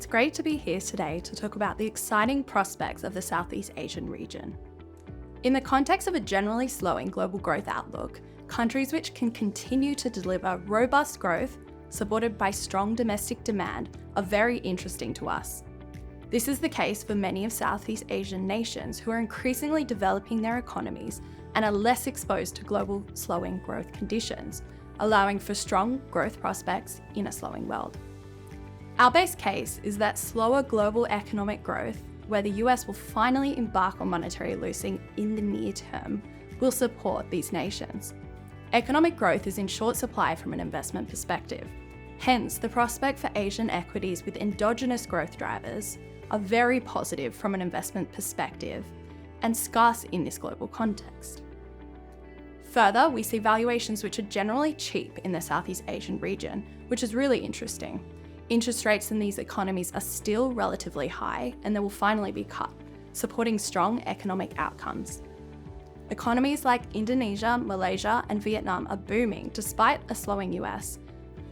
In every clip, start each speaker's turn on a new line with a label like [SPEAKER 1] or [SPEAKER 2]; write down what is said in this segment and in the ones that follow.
[SPEAKER 1] it's great to be here today to talk about the exciting prospects of the Southeast Asian region. In the context of a generally slowing global growth outlook, countries which can continue to deliver robust growth, supported by strong domestic demand, are very interesting to us. This is the case for many of Southeast Asian nations who are increasingly developing their economies and are less exposed to global slowing growth conditions, allowing for strong growth prospects in a slowing world. Our base case is that slower global economic growth, where the US will finally embark on monetary loosening in the near term, will support these nations. Economic growth is in short supply from an investment perspective. Hence, the prospect for Asian equities with endogenous growth drivers are very positive from an investment perspective and scarce in this global context. Further, we see valuations which are generally cheap in the Southeast Asian region, which is really interesting. Interest rates in these economies are still relatively high and they will finally be cut, supporting strong economic outcomes. Economies like Indonesia, Malaysia, and Vietnam are booming despite a slowing US,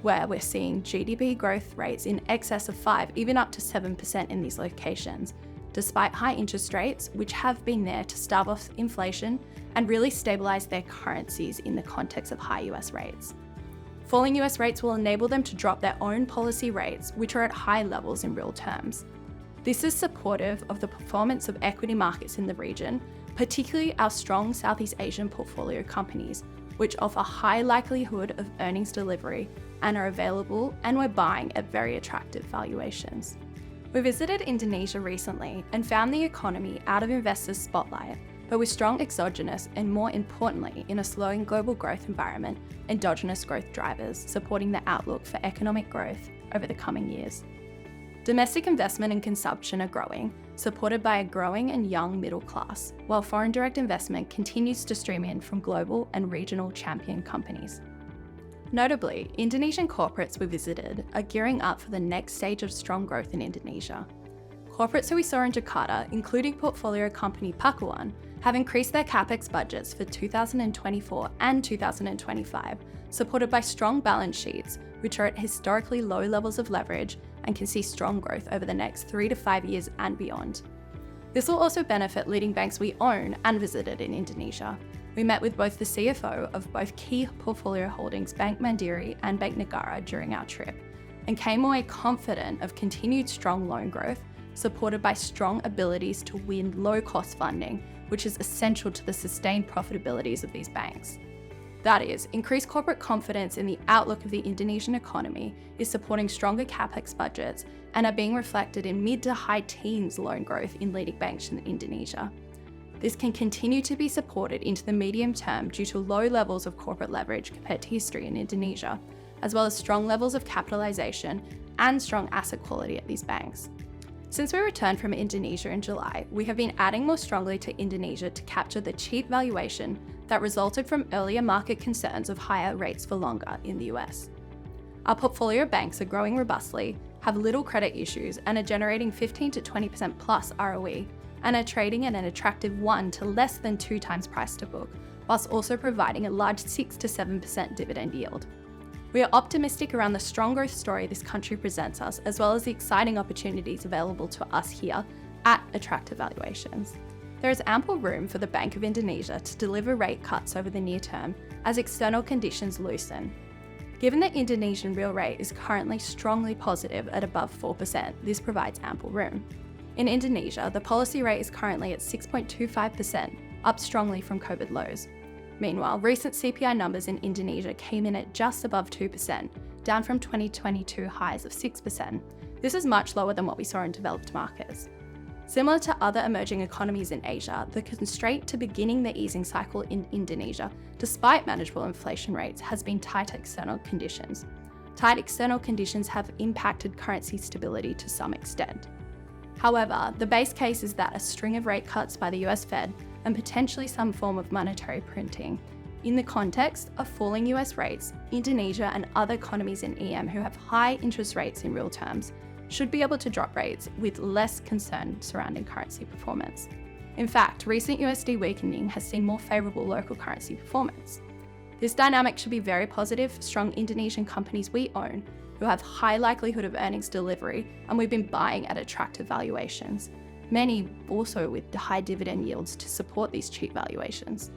[SPEAKER 1] where we're seeing GDP growth rates in excess of 5, even up to 7% in these locations, despite high interest rates, which have been there to starve off inflation and really stabilise their currencies in the context of high US rates. Falling US rates will enable them to drop their own policy rates, which are at high levels in real terms. This is supportive of the performance of equity markets in the region, particularly our strong Southeast Asian portfolio companies, which offer high likelihood of earnings delivery and are available and we're buying at very attractive valuations. We visited Indonesia recently and found the economy out of investors' spotlight, but with strong exogenous and, more importantly, in a slowing global growth environment, endogenous growth drivers supporting the outlook for economic growth over the coming years. Domestic investment and consumption are growing, supported by a growing and young middle class, while foreign direct investment continues to stream in from global and regional champion companies. Notably, Indonesian corporates we visited are gearing up for the next stage of strong growth in Indonesia. Corporates who we saw in Jakarta, including portfolio company Pakuan, have increased their capex budgets for 2024 and 2025, supported by strong balance sheets, which are at historically low levels of leverage and can see strong growth over the next 3 to 5 years and beyond. This will also benefit leading banks we own and visited in Indonesia. We met with both the CFO of both key portfolio holdings, Bank Mandiri and Bank Negara, during our trip, and came away confident of continued strong loan growth, supported by strong abilities to win low-cost funding, which is essential to the sustained profitabilities of these banks. That is, increased corporate confidence in the outlook of the Indonesian economy is supporting stronger capex budgets and are being reflected in mid to high teens loan growth in leading banks in Indonesia. This can continue to be supported into the medium term due to low levels of corporate leverage compared to history in Indonesia, as well as strong levels of capitalization and strong asset quality at these banks. Since we returned from Indonesia in July, we have been adding more strongly to Indonesia to capture the cheap valuation that resulted from earlier market concerns of higher rates for longer in the US. Our portfolio banks are growing robustly, have little credit issues, and are generating 15 to 20% plus ROE, and are trading at an attractive 1 to less than 2 times price to book, whilst also providing a large 6 to 7% dividend yield. We are optimistic around the strong growth story this country presents us, as well as the exciting opportunities available to us here at attractive valuations. There is ample room for the Bank of Indonesia to deliver rate cuts over the near term as external conditions loosen. Given that Indonesian real rate is currently strongly positive at above 4%, this provides ample room. In Indonesia, the policy rate is currently at 6.25%, up strongly from COVID lows. Meanwhile, recent CPI numbers in Indonesia came in at just above 2%, down from 2022 highs of 6%. This is much lower than what we saw in developed markets. Similar to other emerging economies in Asia, the constraint to beginning the easing cycle in Indonesia, despite manageable inflation rates, has been tight external conditions. Tight external conditions have impacted currency stability to some extent. However, the base case is that a string of rate cuts by the US Fed and potentially some form of monetary printing. In the context of falling US rates, Indonesia and other economies in EM who have high interest rates in real terms should be able to drop rates with less concern surrounding currency performance. In fact, recent USD weakening has seen more favourable local currency performance. This dynamic should be very positive for strong Indonesian companies we own who have high likelihood of earnings delivery, and we've been buying at attractive valuations. Many also with high dividend yields to support these cheap valuations.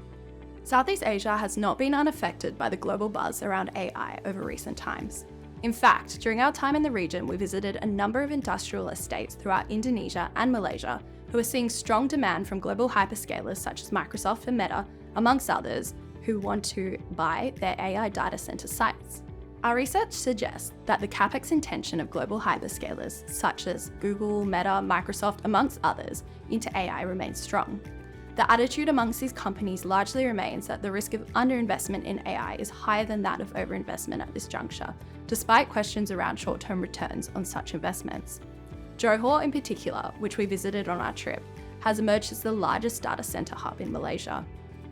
[SPEAKER 1] Southeast Asia has not been unaffected by the global buzz around AI over recent times. In fact, during our time in the region, we visited a number of industrial estates throughout Indonesia and Malaysia who are seeing strong demand from global hyperscalers such as Microsoft and Meta, amongst others, who want to buy their AI data center sites. Our research suggests that the capex intention of global hyperscalers such as Google, Meta, Microsoft, amongst others, into AI remains strong. The attitude amongst these companies largely remains that the risk of underinvestment in AI is higher than that of overinvestment at this juncture, despite questions around short-term returns on such investments. Johor in particular, which we visited on our trip, has emerged as the largest data center hub in Malaysia.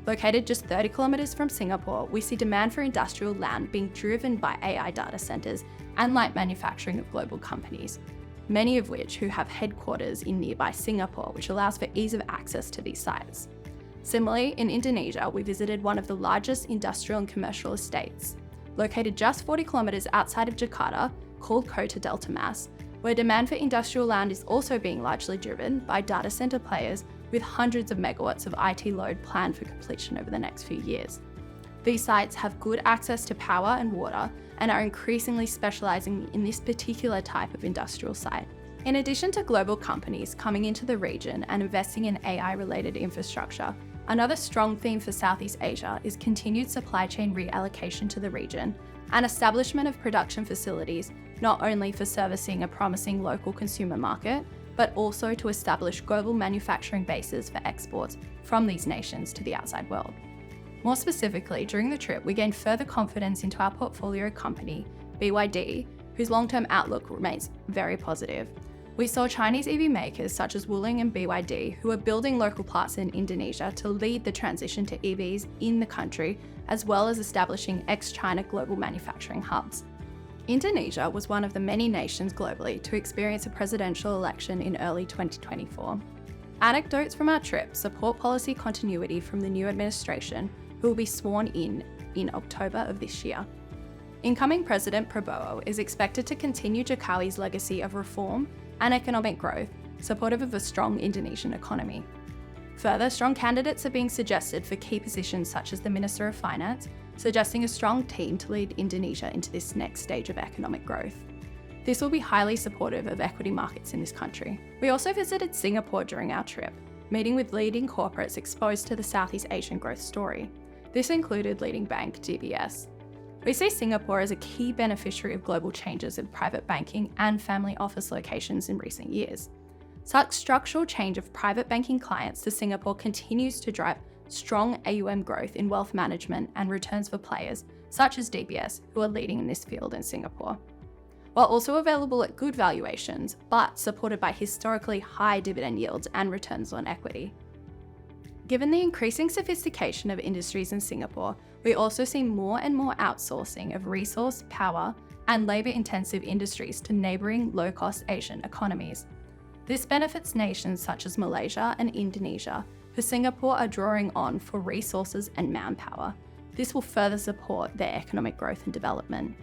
[SPEAKER 1] Located just 30 kilometers from Singapore, we see demand for industrial land being driven by AI data centers and light manufacturing of global companies, many of which who have headquarters in nearby Singapore, which allows for ease of access to these sites. Similarly, in Indonesia, we visited one of the largest industrial and commercial estates, located just 40 kilometers outside of Jakarta, called Kota Delta Mas, where demand for industrial land is also being largely driven by data center players with hundreds of megawatts of IT load planned for completion over the next few years. These sites have good access to power and water and are increasingly specializing in this particular type of industrial site. In addition to global companies coming into the region and investing in AI-related infrastructure, another strong theme for Southeast Asia is continued supply chain reallocation to the region and establishment of production facilities not only for servicing a promising local consumer market, but also to establish global manufacturing bases for exports from these nations to the outside world. More specifically, during the trip, we gained further confidence into our portfolio company, BYD, whose long-term outlook remains very positive. We saw Chinese EV makers such as Wuling and BYD, who are building local plants in Indonesia to lead the transition to EVs in the country, as well as establishing ex-China global manufacturing hubs. Indonesia was one of the many nations globally to experience a presidential election in early 2024. Anecdotes from our trip support policy continuity from the new administration, who will be sworn in October of this year. Incoming President Prabowo is expected to continue Jokowi's legacy of reform and economic growth, supportive of a strong Indonesian economy. Further, strong candidates are being suggested for key positions such as the Minister of Finance, suggesting a strong team to lead Indonesia into this next stage of economic growth. This will be highly supportive of equity markets in this country. We also visited Singapore during our trip, meeting with leading corporates exposed to the Southeast Asian growth story. This included leading bank DBS. We see Singapore as a key beneficiary of global changes in private banking and family office locations in recent years. Such structural change of private banking clients to Singapore continues to drive strong AUM growth in wealth management and returns for players such as DBS, who are leading in this field in Singapore. While also available at good valuations, but supported by historically high dividend yields and returns on equity. Given the increasing sophistication of industries in Singapore, we also see more and more outsourcing of resource, power, and labour-intensive industries to neighbouring low-cost Asian economies. This benefits nations such as Malaysia and Indonesia, who Singapore are drawing on for resources and manpower. This will further support their economic growth and development.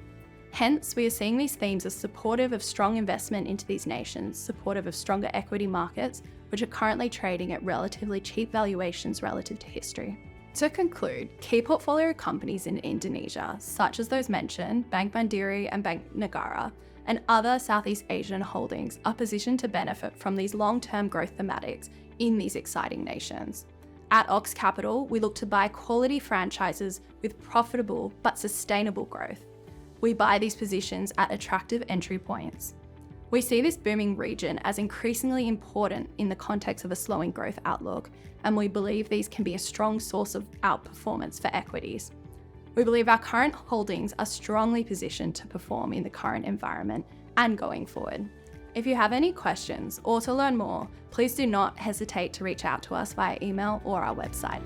[SPEAKER 1] Hence, we are seeing these themes as supportive of strong investment into these nations, supportive of stronger equity markets, which are currently trading at relatively cheap valuations relative to history. To conclude, key portfolio companies in Indonesia, such as those mentioned, Bank Mandiri and Bank Negara, and other Southeast Asian holdings are positioned to benefit from these long-term growth thematics in these exciting nations. At Ox Capital, we look to buy quality franchises with profitable but sustainable growth. We buy these positions at attractive entry points. We see this booming region as increasingly important in the context of a slowing growth outlook, and we believe these can be a strong source of outperformance for equities. We believe our current holdings are strongly positioned to perform in the current environment and going forward. If you have any questions or to learn more, please do not hesitate to reach out to us via email or our website.